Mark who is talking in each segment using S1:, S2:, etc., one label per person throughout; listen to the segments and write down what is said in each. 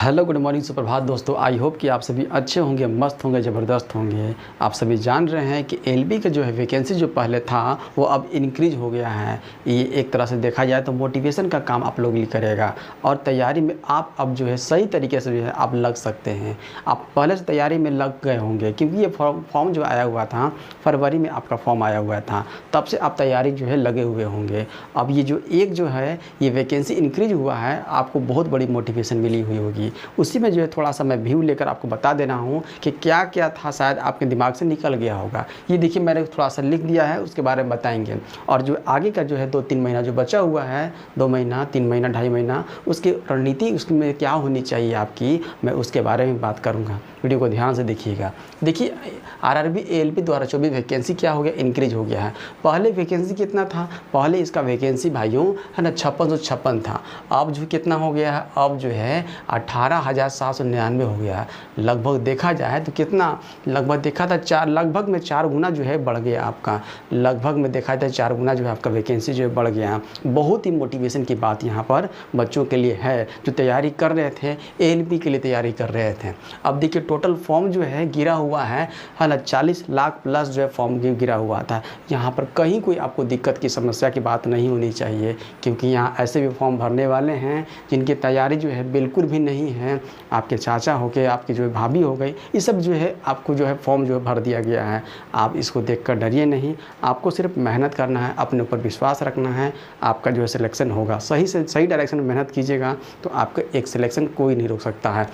S1: Hello good morning सुप्रभात दोस्तों। I hope कि आप सभी अच्छे होंगे, मस्त होंगे, ज़बरदस्त होंगे। आप सभी जान रहे हैं कि एलबी का जो है वैकेंसी जो पहले था वो अब इंक्रीज हो गया है। ये एक तरह से देखा जाए तो मोटिवेशन का काम आप लोग लिए करेगा और तैयारी में आप अब जो है सही तरीके से जो है आप लग सकते हैं। आप पहले से तैयारी में लग गए होंगे क्योंकि ये फॉर्म जो आया हुआ था फरवरी में आपका फॉर्म आया हुआ था, तब से आप तैयारी जो है लगे हुए होंगे। अब ये जो है ये वैकेंसी इंक्रीज हुआ है, आपको बहुत बड़ी मोटिवेशन मिली हुई होगी। उसी में जो है थोड़ा सा मैं व्यू लेकर आपको बता देना हूँ कि क्या क्या था, शायद आपके दिमाग से निकल गया होगा। ये देखिए मैंने थोड़ा सा लिख दिया है, उसके बारे में बताएंगे। और जो आगे का जो है 2-3 महीना जो बचा हुआ है, 2 महीना 3 महीना 2.5 महीना, उसकी रणनीति उसमें क्या होनी चाहिए आपकी, मैं उसके बारे में बात करूँगा। वीडियो को ध्यान से देखिएगा। देखिए आरआरबी एएलपी द्वारा 24 वैकेंसी क्या हो गया, इंक्रीज हो गया है। पहले वैकेंसी कितना था, पहले इसका वैकेंसी भाइयों है ना 5656 था। अब जो कितना हो गया है, अब जो है 18,799 हो गया है। लगभग देखा जाए तो कितना, लगभग देखा था लगभग में 4 गुना जो है बढ़ गया आपका। लगभग में देखा जाए 4 गुना जो है आपका वैकेंसी जो है बढ़ गया। बहुत ही मोटिवेशन की बात यहाँ पर बच्चों के लिए है जो तैयारी कर रहे थे, एएलपी के लिए तैयारी कर रहे थे। अब देखिए टोटल फॉर्म जो है गिरा हुआ है ना, 40 लाख प्लस जो है फॉर्म गिरा हुआ था। यहाँ पर कहीं कोई आपको दिक्कत की समस्या की बात नहीं होनी चाहिए, क्योंकि यहाँ ऐसे भी फॉर्म भरने वाले हैं जिनकी तैयारी जो है बिल्कुल भी नहीं है। आपके चाचा हो गए, आपकी जो है भाभी हो गई, ये सब जो है आपको जो है फॉर्म जो है भर दिया गया है। आप इसको देखकर डरिए नहीं, आपको सिर्फ मेहनत करना है, अपने ऊपर विश्वास रखना है, आपका जो है सिलेक्शन होगा। सही से सही डायरेक्शन में मेहनत कीजिएगा तो आपका एक सिलेक्शन कोई नहीं रोक सकता है।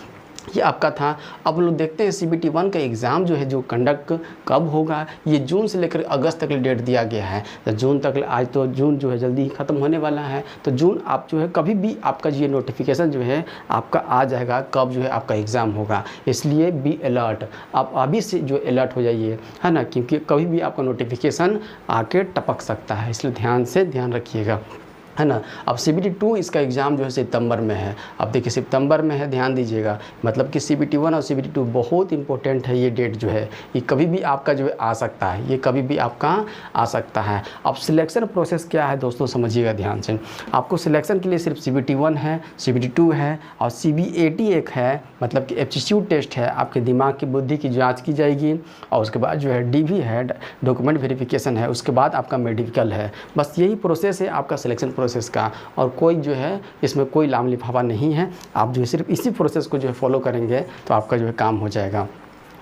S1: ये आपका था। अब लोग देखते हैं CBT 1 का एग्ज़ाम जो है जो कंडक्ट कब होगा। ये जून से लेकर अगस्त तक डेट दिया गया है, तो जून तक, आज तो जून जो है जल्दी ही ख़त्म होने वाला है, तो जून आप जो है कभी भी आपका ये नोटिफिकेशन जो है आपका आ जाएगा कब जो है आपका एग्ज़ाम होगा। इसलिए बी अलर्ट, आप अभी से जो अलर्ट हो जाइए, है ना, क्योंकि कभी भी आपका नोटिफिकेशन आके टपक सकता है, इसलिए ध्यान रखिएगा, है ना। अब CBT 2 इसका एग्ज़ाम जो है सितंबर में है। अब देखिए सितंबर में है, ध्यान दीजिएगा, मतलब कि CBT 1 और CBT 2 बहुत इंपॉर्टेंट है। ये डेट जो है ये कभी भी आपका जो है आ सकता है, ये कभी भी आपका आ सकता है। अब सिलेक्शन प्रोसेस क्या है दोस्तों, समझिएगा ध्यान से। आपको सिलेक्शन के लिए सिर्फ CBT 1 है, CBT 2 है और CBAT एक है, मतलब कि एप्टीट्यूड टेस्ट है, आपके दिमाग की बुद्धि की जाँच की जाएगी। और उसके बाद जो है DV है, डॉक्यूमेंट वेरिफिकेशन है, उसके बाद आपका मेडिकल है। बस यही प्रोसेस है आपका सिलेक्शन प्रोसेस का, और कोई जो है इसमें कोई लाम लिफाफा नहीं है। आप जो है सिर्फ इसी प्रोसेस को जो है फॉलो करेंगे तो आपका जो है काम हो जाएगा।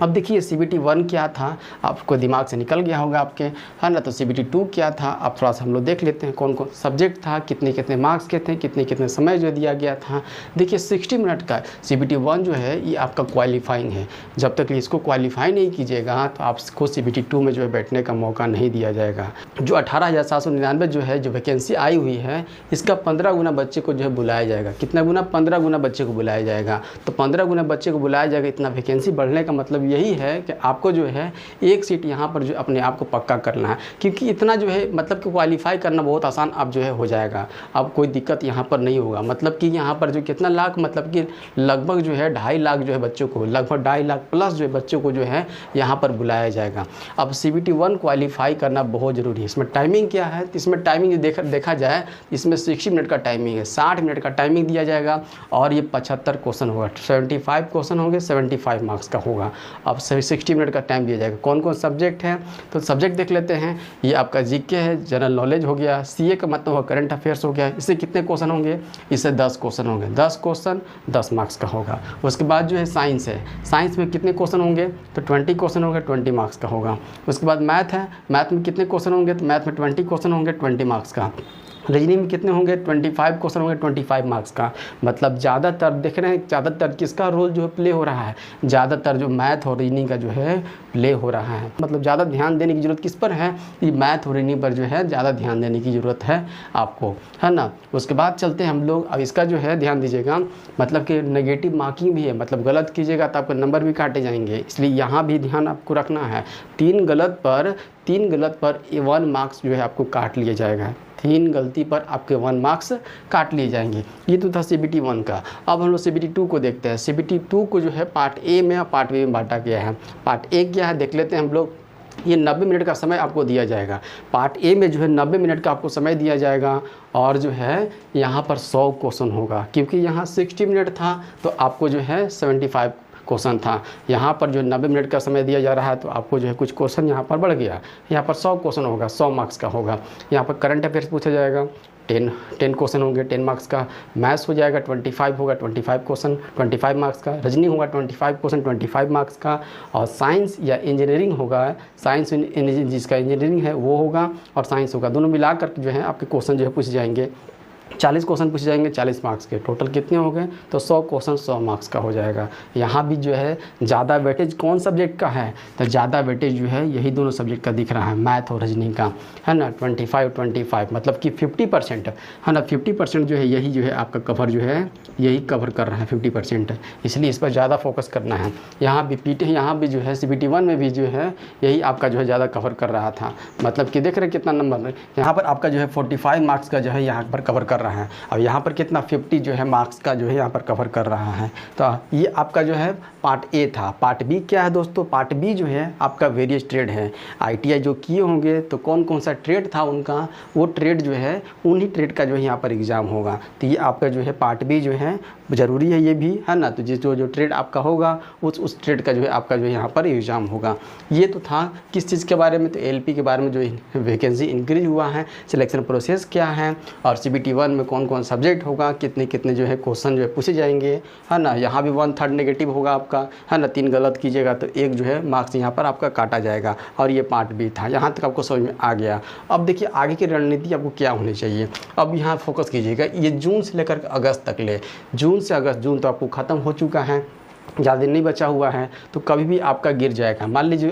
S1: अब देखिए CBT 1 क्या था, आपको दिमाग से निकल गया होगा आपके, है ना। तो CBT 2 क्या था, अब थोड़ा सा हम लोग देख लेते हैं कौन कौन सब्जेक्ट था, कितने कितने मार्क्स के थे, कितने कितने समय जो दिया गया था। देखिए 60 मिनट का CBT 1 जो है ये आपका क्वालिफाइंग है। जब तक इसको क्वालिफाई नहीं कीजिएगा तो आपको CBT 2 में जो है बैठने का मौका नहीं दिया जाएगा। जो 18,799 जो है जो वैकेंसी आई हुई है, इसका 15 गुना बच्चे को जो है बुलाया जाएगा। कितना गुना, 15 गुना बच्चे को बुलाया जाएगा। तो 15 गुना बच्चे को बुलाया जाएगा, इतना वैकेंसी बढ़ने का मतलब यही है कि आपको जो है एक सीट यहाँ पर जो अपने आप को पक्का करना है, क्योंकि इतना जो है मतलब कि क्वालिफाई करना बहुत आसान अब जो है हो जाएगा। अब कोई दिक्कत यहाँ पर नहीं होगा। मतलब कि यहाँ पर जो कितना लाख, मतलब कि लगभग जो है 2.5 लाख जो है बच्चों को, लगभग 2.5 लाख प्लस जो है बच्चों को जो है यहाँ पर बुलाया जाएगा। अब CBT 1 क्वालिफाई करना बहुत ज़रूरी है। इसमें टाइमिंग क्या है, तो इसमें टाइमिंग जो देखा जाए इसमें 60 मिनट का टाइमिंग है, 60 मिनट का टाइमिंग दिया जाएगा और ये 75 क्वेश्चन होगा, 75 क्वेश्चन होंगे, 75 मार्क्स का होगा। अब 60 मिनट का टाइम दिया जाएगा। कौन कौन सब्जेक्ट है, तो सब्जेक्ट देख लेते हैं। ये आपका GK है, जनरल नॉलेज हो गया, CA का मतलब करंट अफेयर्स हो गया। इससे कितने क्वेश्चन होंगे, इससे 10 क्वेश्चन होंगे, 10 क्वेश्चन 10 मार्क्स का होगा। उसके बाद जो है साइंस है, साइंस में कितने क्वेश्चन होंगे, तो 20 क्वेश्चन होंगे, 20 मार्क्स का होगा। उसके बाद मैथ है, मैथ में कितने क्वेश्चन होंगे, तो मैथ में 20 क्वेश्चन होंगे, 20 मार्क्स का। रीजनिंग में कितने होंगे, 25 क्वेश्चन होंगे, 25 मार्क्स का। मतलब ज़्यादातर देख रहे हैं, ज़्यादातर किसका रोल जो है प्ले हो रहा है, ज़्यादातर जो मैथ और रीजनिंग का जो है प्ले हो रहा है। मतलब ज़्यादा ध्यान देने की ज़रूरत किस पर है, ये मैथ और रीजनिंग पर जो है ज़्यादा ध्यान देने की ज़रूरत है आपको, है ना। उसके बाद चलते हैं हम लोग, अब इसका जो है ध्यान दीजिएगा, मतलब कि नेगेटिव मार्किंग भी है, मतलब गलत कीजिएगा तो आपके नंबर भी काटे जाएंगे, इसलिए यहाँ भी ध्यान आपको रखना है। 3 गलत पर 1 मार्क्स जो है आपको काट लिया जाएगा। 3 गलती पर आपके 1 मार्क्स काट लिए जाएंगे। ये तो था CBT 1 का। अब हम लोग CBT 2 को देखते हैं। CBT 2 को जो है पार्ट A में और पार्ट B में बांटा गया है। पार्ट A क्या है देख लेते हैं हम लोग। ये 90 मिनट का समय आपको दिया जाएगा। पार्ट ए में जो है 90 मिनट का आपको समय दिया जाएगा और जो है यहाँ पर 100 क्वेश्चन होगा, क्योंकि यहाँ 60 मिनट था तो आपको जो है 75 क्वेश्चन था। यहाँ पर जो 90 मिनट का समय दिया जा रहा है तो आपको जो है कुछ क्वेश्चन यहाँ पर बढ़ गया, यहाँ पर 100 क्वेश्चन होगा, 100 मार्क्स का होगा। यहाँ पर करंट अफेयर्स पूछा जाएगा, 10 क्वेश्चन होंगे 10 मार्क्स का। मैथ्स हो जाएगा 25 होगा, 25 क्वेश्चन 25 मार्क्स का। रीजनिंग होगा 25 क्वेश्चन 25 मार्क्स का। और साइंस या इंजीनियरिंग होगा, साइंस जिसका इंजीनियरिंग है वो होगा और साइंस होगा, दोनों मिलाकर जो है आपके क्वेश्चन जो है पूछ जाएंगे। 40 क्वेश्चन पूछे जाएंगे 40 मार्क्स के। टोटल कितने हो गए? तो 100 क्वेश्चन 100 मार्क्स का हो जाएगा। यहाँ भी जो है ज़्यादा वेटेज कौन सब्जेक्ट का है? तो ज़्यादा वेटेज जो है यही दोनों सब्जेक्ट का दिख रहा है, मैथ और रीजनिंग का, है ना। 25 मतलब कि 50% है ना, 50% जो है यही जो है आपका कवर जो है यही कवर कर रहा है 50%, इसलिए इस पर ज़्यादा फोकस करना है। यहाँ भी यहाँ भी जो है CBT 1 में भी जो है यही आपका जो है ज़्यादा कवर कर रहा था। मतलब कि देख रहे कितना नंबर, यहाँ पर आपका जो है 45 मार्क्स का जो है यहाँ पर कवर कर रहा है। अब यहाँ पर कितना 50 जो है मार्क्स का जो है यहाँ पर कवर कर रहा है। तो ये आपका जो है पार्ट ए था। पार्ट बी क्या है दोस्तों? पार्ट बी जो है आपका वेरियस ट्रेड है। ITI जो किए होंगे तो कौन कौन सा ट्रेड था उनका, वो ट्रेड जो है उन्हीं ट्रेड का जो है यहाँ पर एग्ज़ाम होगा। तो ये आपका जो है पार्ट बी जो है ज़रूरी है, ये भी है ना। तो जो ट्रेड आपका होगा उस ट्रेड का जो है आपका जो है यहाँ पर एग्ज़ाम होगा। ये तो था किस चीज़ के बारे में? तो LP के बारे में, जो वैकेंसी इंक्रीज हुआ है, सिलेक्शन प्रोसेस क्या है, और CBT 1 में कौन कौन सब्जेक्ट होगा, कितने कितने जो है क्वेश्चन जो है पूछे जाएंगे, है ना। यहाँ भी 1/3 नेगेटिव होगा आपका, है ना। 3 गलत कीजिएगा तो 1 जो है मार्क्स यहाँ पर आपका काटा जाएगा। और ये पार्ट बी था। यहाँ तक आपको समझ में आ गया। अब देखिए आगे की रणनीति आपको क्या होनी चाहिए। अब यहाँ फोकस कीजिएगा, ये जून से लेकर अगस्त तक ले, जून से अगस्त, जून तो आपको ख़त्म हो चुका है, ज़्यादा दिन नहीं बचा हुआ है, तो कभी भी आपका गिर जाएगा। मान लीजिए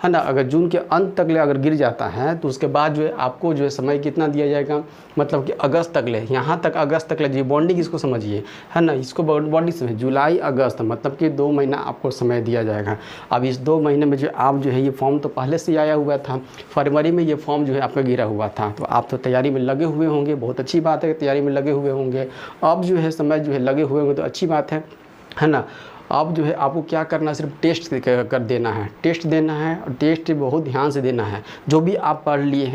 S1: है ना, अगर जून के अंत तक ले अगर गिर जाता है तो उसके बाद जो है आपको जो है समय कितना दिया जाएगा, मतलब कि अगस्त तक ले, यहाँ तक अगस्त तक ले। जी बॉन्डिंग इसको समझिए, है ना, इसको बॉन्डिंग समझिए। जुलाई अगस्त मतलब कि 2 महीना आपको समय दिया जाएगा। अब इस 2 महीने में जो आप जो है, ये फॉर्म तो पहले से आया हुआ था, फरवरी में ये फॉर्म जो है आपका गिरा हुआ था, तो आप तो तैयारी में लगे हुए होंगे। बहुत अच्छी बात है कि तैयारी में लगे हुए होंगे। अब जो है समय जो है लगे हुए होंगे तो अच्छी बात है ना। अब जो है आपको क्या करना है, सिर्फ टेस्ट कर देना है, टेस्ट देना है। और टेस्ट बहुत ध्यान से देना है। जो भी आप पढ़ लिए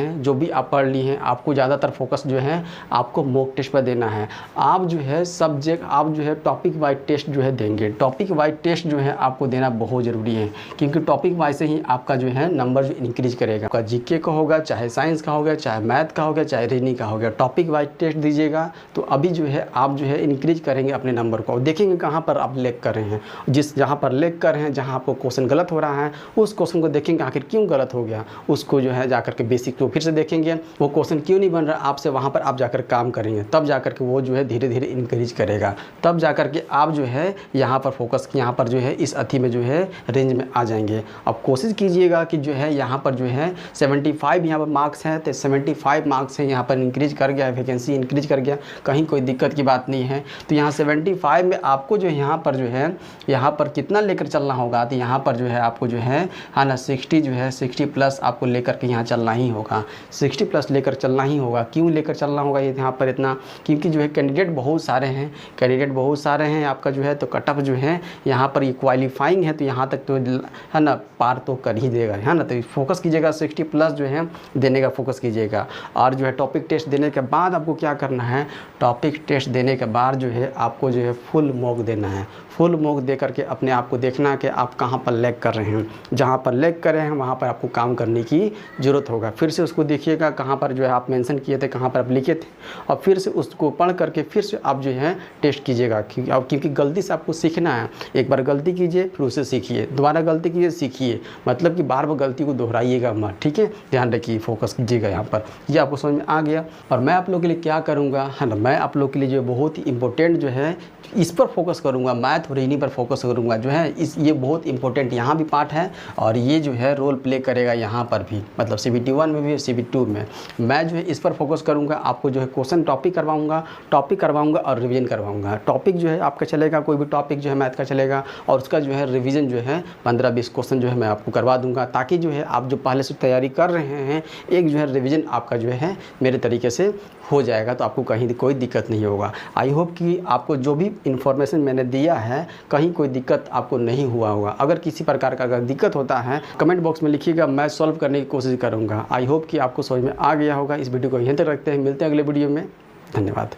S1: हैं, आपको ज़्यादातर फोकस जो है आपको मॉक टेस्ट पर देना है। आप जो है सब्जेक्ट, आप जो है टॉपिक वाइज टेस्ट जो है देंगे। टॉपिक वाइज टेस्ट जो है आपको देना बहुत ज़रूरी है, क्योंकि टॉपिक वाइज से ही आपका जो है नंबर जो इंक्रीज करेगा। आपका GK का होगा, चाहे साइंस का होगा, चाहे मैथ का होगा, चाहे रीजनिंग का होगा, टॉपिक वाइज टेस्ट दीजिएगा। तो अभी जो है आप जो है इंक्रीज करेंगे अपने नंबर को। देखेंगे कहाँ पर आप लैग कर रहे हैं, जहाँ पर लैग कर रहे हैं, जहाँ आपको क्वेश्चन गलत हो रहा है, उस क्वेश्चन को देखेंगे आखिर क्यों गलत हो गया। उसको जो है जाकर के बेसिक को फिर से देखेंगे, वो क्वेश्चन क्यों नहीं बन रहा आपसे, वहाँ पर आप जाकर काम करेंगे, तब जाकर के वो जो है धीरे धीरे इंक्रीज करेगा। तब जाकर के आप जो है यहाँ पर फोकस, यहाँ पर जो है इस अथी में जो है रेंज में आ जाएंगे। अब कोशिश कीजिएगा कि जो है यहाँ पर जो है 75 यहाँ पर मार्क्स हैं, तो 75 मार्क्स है यहाँ पर इंक्रीज कर गया है, वैकेंसी इंक्रीज कर गया, कहीं कोई दिक्कत की बात नहीं है। तो यहाँ 75 में आपको जो यहाँ पर जो है यहाँ पर कितना लेकर चलना होगा, तो यहाँ पर जो है आपको जो है ना 60 जो है 60 प्लस आपको लेकर के यहाँ चलना ही होगा। 60 प्लस लेकर चलना ही होगा। क्यों लेकर चलना होगा ये यहाँ पर इतना, क्योंकि जो है कैंडिडेट बहुत सारे हैं, आपका जो है तो कट ऑफ जो है यहाँ पर ये क्वालिफाइंग है, तो यहाँ तक तो है ना पार तो कर ही देगा, है ना। तो फोकस कीजिएगा 60 प्लस जो है देने का फोकस कीजिएगा। और जो है टॉपिक टेस्ट देने के बाद आपको क्या करना है, टॉपिक टेस्ट देने के बाद जो है आपको जो है फुल मॉक देना है। फुल मॉक दे करके अपने आप को देखना है कि आप कहाँ पर लैग कर रहे हैं। जहाँ पर लैग कर रहे हैं वहाँ पर आपको काम करने की ज़रूरत होगा। फिर से उसको देखिएगा कहाँ पर जो है आप मेंशन किए थे, कहाँ पर आप लिखे थे, और फिर से उसको पढ़ करके फिर से आप जो है टेस्ट कीजिएगा। क्योंकि गलती से आपको सीखना है। एक बार गलती कीजिए, फिर उसे सीखिए, दोबारा गलती कीजिए, सीखिए। मतलब कि बार बार गलती को दोहराइएगा मत, ठीक है। ध्यान रखिए, फोकस कीजिएगा यहाँ पर। ये आपको समझ में आ गया। और मैं आप लोगों के लिए क्या करूँगा, है ना, मैं आप लोग के लिए जो बहुत ही इंपॉर्टेंट जो है इस पर फोकस करूँगा, मैथ और रीजनिंग पर फोकस करूँगा जो है ये बहुत इंपॉर्टेंट यहाँ भी पार्ट है, और ये जो है रोल प्ले करेगा यहाँ पर भी, मतलब CBT 1 में भी, CBT 2 में। मैं जो है इस पर फोकस करूँगा। आपको जो है क्वेश्चन टॉपिक करवाऊँगा और रिवीजन करवाऊँगा। टॉपिक जो है आपका चलेगा, कोई भी टॉपिक जो है मैथ का चलेगा, और उसका जो है रिवीजन जो है 15-20 क्वेश्चन जो है मैं आपको करवा दूँगा, ताकि जो है आप जो पहले से तैयारी कर रहे हैं, एक जो है रिवीजन आपका जो है मेरे तरीके से हो जाएगा, तो आपको कहीं कोई दिक्कत नहीं होगा। आई होप कि आपको जो भी इन्फॉर्मेशन मैंने दिया है है, कहीं कोई दिक्कत आपको नहीं हुआ होगा। अगर किसी प्रकार का अगर दिक्कत होता है कमेंट बॉक्स में लिखिएगा, मैं सॉल्व करने की कोशिश करूँगा। आई होप कि आपको समझ में आ गया होगा। इस वीडियो को यहीं तक रखते हैं, मिलते हैं अगले वीडियो में। धन्यवाद।